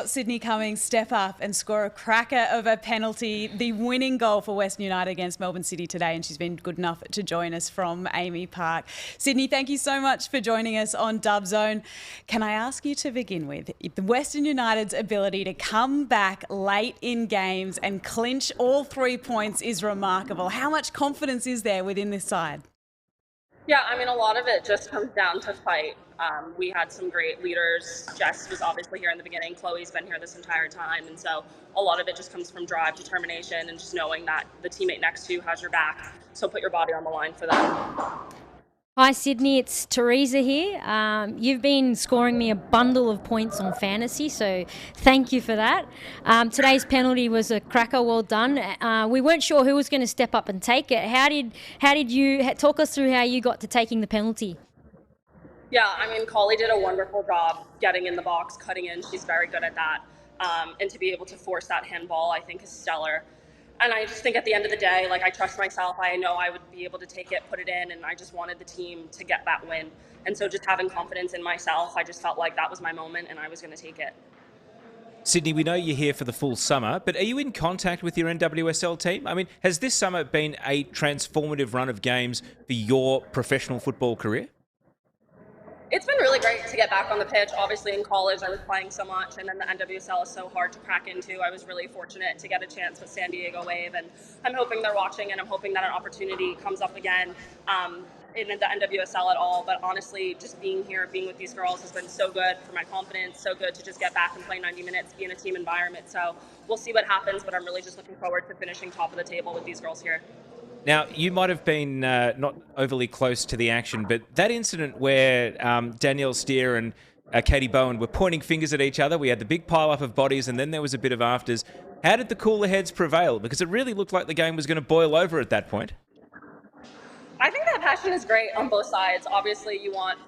saw Sydney Cummings step up and score a cracker of a penalty, the winning goal for Western United against Melbourne City today, and she's been good enough to join us from Amy Park. Sydney, thank you so much for joining us on Dub Zone. Can I ask you to begin with, Western United's ability to come back late in games and clinch all 3 points is remarkable. How much confidence is there within this side? Yeah, I mean, a lot of it just comes down to fight. We had some great leaders. Jess was obviously here in the beginning. Chloe's been here this entire time. And so a lot of it just comes from drive, determination, and just knowing that the teammate next to you has your back. So put your body on the line for them. Hi Sydney, it's Teresa here. You've been scoring me a bundle of points on fantasy, so thank you for that. Today's penalty was a cracker, well done. We weren't sure who was going to step up and take it. How did you talk us through how you got to taking the penalty? Yeah, I mean, Collie did a wonderful job getting in the box, cutting in. She's very good at that. And to be able to force that handball, I think, is stellar. And I just think at the end of the day, like, I trust myself. I know I would be able to take it, put it in, and I just wanted the team to get that win. And so just having confidence in myself, I just felt like that was my moment and I was going to take it. Sydney, we know you're here for the full summer, but are you in contact with your NWSL team? I mean, has this summer been a transformative run of games for your professional football career? It's been really great to get back on the pitch. Obviously, in college, I was playing so much, and then the NWSL is so hard to crack into. I was really fortunate to get a chance with San Diego Wave, and I'm hoping they're watching, and I'm hoping that an opportunity comes up again in the NWSL at all. But honestly, just being here, being with these girls has been so good for my confidence, so good to just get back and play 90 minutes, be in a team environment. So we'll see what happens, but I'm really just looking forward to finishing top of the table with these girls here. Now, you might have been not overly close to the action, but that incident where Danielle Steer and Katie Bowen were pointing fingers at each other, we had the big pile-up of bodies, and then there was a bit of afters. How did the cooler heads prevail? Because it really looked like the game was going to boil over at that point. I think that passion is great on both sides. Obviously, you want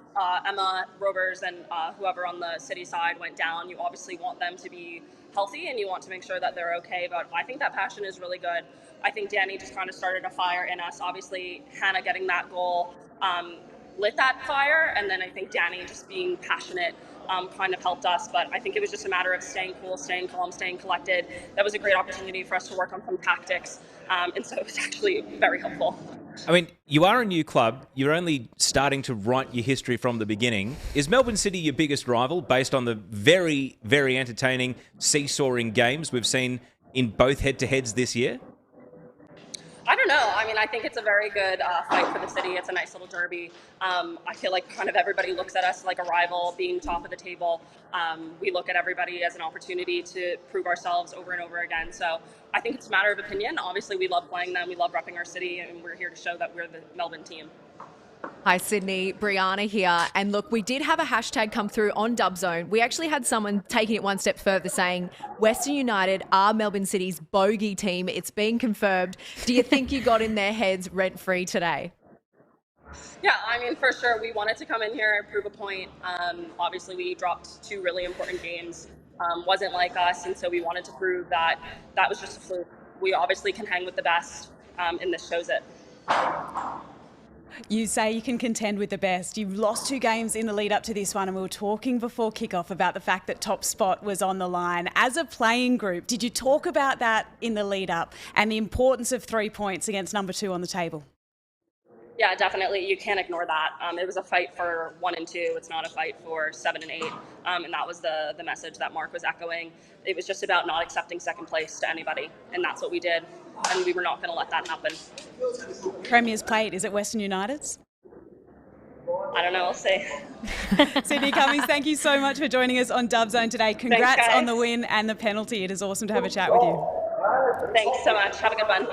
Emma Rovers and whoever on the city side went down. You obviously want them to be healthy and you want to make sure that they're okay. But I think that passion is really good. I think Danny just kind of started a fire in us. Obviously, Hannah getting that goal lit that fire. And then I think Danny just being passionate kind of helped us. But I think it was just a matter of staying cool, staying calm, staying collected. That was a great opportunity for us to work on some tactics. And so it was actually very helpful. I mean, you are a new club. You're only starting to write your history from the beginning. Is Melbourne City your biggest rival based on the very, very entertaining seesawing games we've seen in both head-to-heads this year? I don't know. I mean, I think it's a very good fight for the city. It's a nice little derby. I feel like kind of everybody looks at us like a rival, being top of the table. We look at everybody as an opportunity to prove ourselves over and over again. So I think it's a matter of opinion. Obviously, we love playing them. We love repping our city, and we're here to show that we're the Melbourne team. Hi Sydney, Brianna here. And look, we did have a hashtag come through on Dub Zone. We actually had someone taking it one step further saying, Western United are Melbourne City's bogey team. It's been confirmed. Do you think you got in their heads rent-free today? Yeah, I mean, for sure. We wanted to come in here and prove a point. Obviously, we dropped 2 really important games. Wasn't like us, and so we wanted to prove that that was just a fluke. We obviously can hang with the best, and this shows it. You say you can contend with the best. You've lost 2 games in the lead up to this one, and we were talking before kickoff about the fact that top spot was on the line. As a playing group, did you talk about that in the lead up and the importance of 3 points against number 2 on the table? Yeah, definitely. You can't ignore that. It was a fight for 1 and 2. It's not a fight for 7 and 8. And that was the message that Mark was echoing. It was just about not accepting second place to anybody. And that's what we did. And we were not going to let that happen. Premier's plate, is it Western United's? I don't know, I'll see. Sydney Cummings, thank you so much for joining us on Dub Zone today. Congrats Thanks, on the win and the penalty. It is awesome to have a chat with you. Thanks so much. Have a good one.